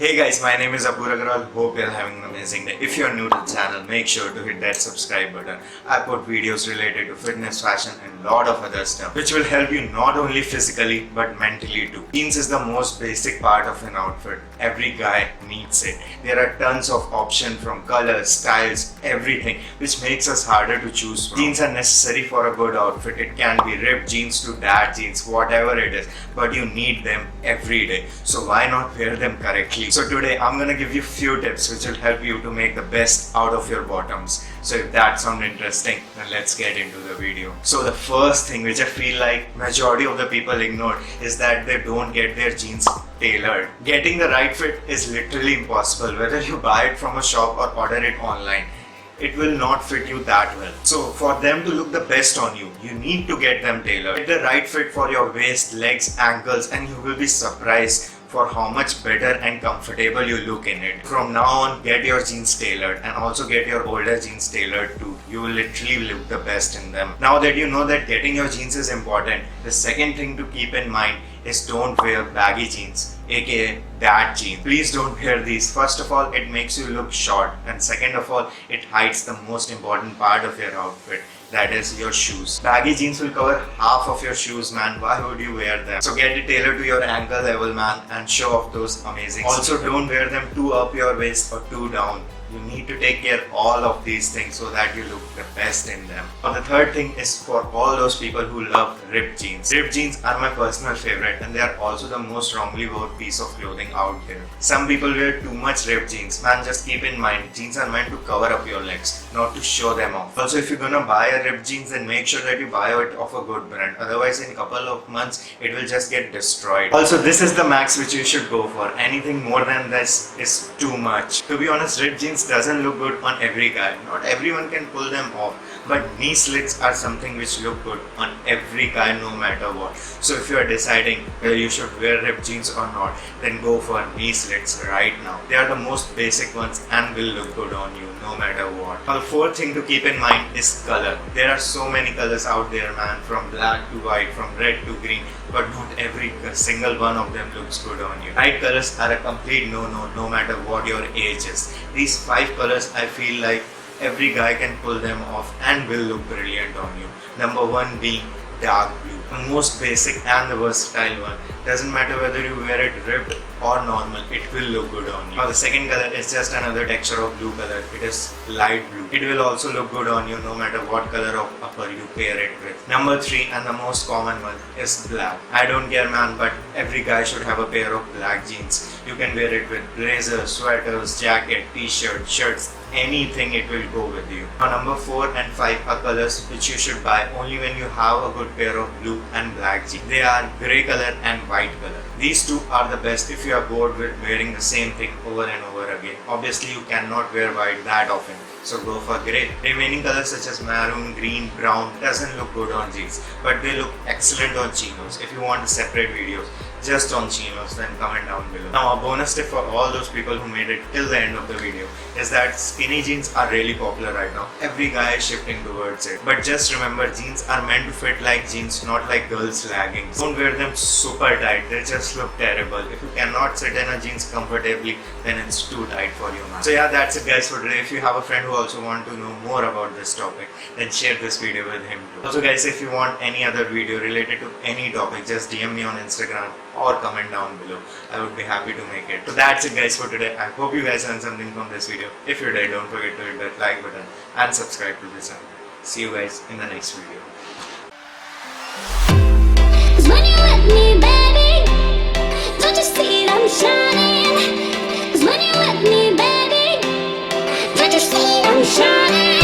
Hey guys, my name is Abu Agarwal. Hope you're having an amazing day. If you're new to the channel, make sure to hit that subscribe button. I put videos related to fitness, fashion and lot of other stuff which will help you not only physically but mentally too. Jeans is the most basic part of an outfit. Every guy needs it. There are tons of options from colors, styles, everything which makes us harder to choose from. Jeans are necessary for a good outfit. It can be ripped jeans to dad jeans, whatever it is, but you need them every day. So why not wear them correctly? So today I'm gonna give you few tips which will help you to make the best out of your bottoms. So if that sounds interesting, then let's get into the video. So the first thing which I feel like majority of the people ignore is that they don't get their jeans tailored. Getting the right fit is literally impossible whether you buy it from a shop or order it online. It will not fit you that well. So for them to look the best on you, you need to get them tailored. Get the right fit for your waist, legs, ankles, and you will be surprised for how much better and comfortable you look in it. From now on, get your jeans tailored and also get your older jeans tailored too. You will literally look the best in them. Now that you know that getting your jeans is important, the second thing to keep in mind is don't wear baggy jeans, aka dad jeans. Please don't wear these. First of all, it makes you look short, and second of all, it hides the most important part of your outfit. That is your shoes. Baggy jeans will cover half of your shoes, man. Why would you wear them? So get it tailored to your ankle level, man, and show off those amazing. Also, don't wear them too up your waist or too down. You need to take care of all of these things so that you look the best in them. Now the third thing is for all those people who love ripped jeans. Ripped jeans are my personal favorite, and they are also the most wrongly worn piece of clothing out there. Some people wear too much ripped jeans. Man, just keep in mind, jeans are meant to cover up your legs, not to show them off. Also, if you're gonna buy a ripped jeans, then make sure that you buy it of a good brand. Otherwise, in a couple of months, it will just get destroyed. Also, this is the max which you should go for. Anything more than this is too much. To be honest, ripped jeans doesn't look good on every guy. Not everyone can pull them off, but knee slits are something which look good on every guy no matter what. So if you are deciding whether you should wear ripped jeans or not, then go for knee slits right now. They are the most basic ones and will look good on you no matter what. Now the fourth thing to keep in mind is color. There are so many colors out there, man, from black to white, from red to green, but not every single one of them looks good on you. Light colors are a complete no-no, no matter what your age is. These 5 colors, I feel like every guy can pull them off and will look brilliant on you. Number 1 being dark blue. The most basic and the versatile one. Doesn't matter whether you wear it ripped or normal, it will look good on you. Now the second color is just another texture of blue color. It is light blue. It will also look good on you no matter what color of upper you pair it with. Number 3 and the most common one is black. I don't care, man, but every guy should have a pair of black jeans. You can wear it with blazers, sweaters, jacket, t-shirt, shirts, anything, it will go with you. Now number 4 and 5 are colors which you should buy only when you have a good pair of blue and black jeans. They are grey color and white color. These two are the best if you are bored with wearing the same thing over and over again. Obviously you cannot wear white that often, so go for grey. Remaining colors such as maroon, green, brown doesn't look good on jeans, but they look excellent on chinos. If you want separate videos just on chinos, then comment down below. Now a bonus tip for all those people who made it till the end of the video is that skinny jeans are really popular right now. Every guy is shifting towards it. But just remember, jeans are meant to fit like jeans, not like girls' leggings. Don't wear them super tight, they just look terrible. If you cannot sit in a jeans comfortably, then it's too tight for you, man. So yeah, that's it guys for today. If you have a friend who also want to know more about this topic, then share this video with him too. Also guys, if you want any other video related to any topic, just DM me on Instagram or comment down below. I would be happy to make it. So that's it guys for today. I hope you guys learned something from this video. If you did, don't forget to hit that like button and subscribe to this channel. See you guys in the next video. 'Cause when you're with me, baby, don't you see I'm shining? 'Cause when you're with me, baby, don't you see I'm shining?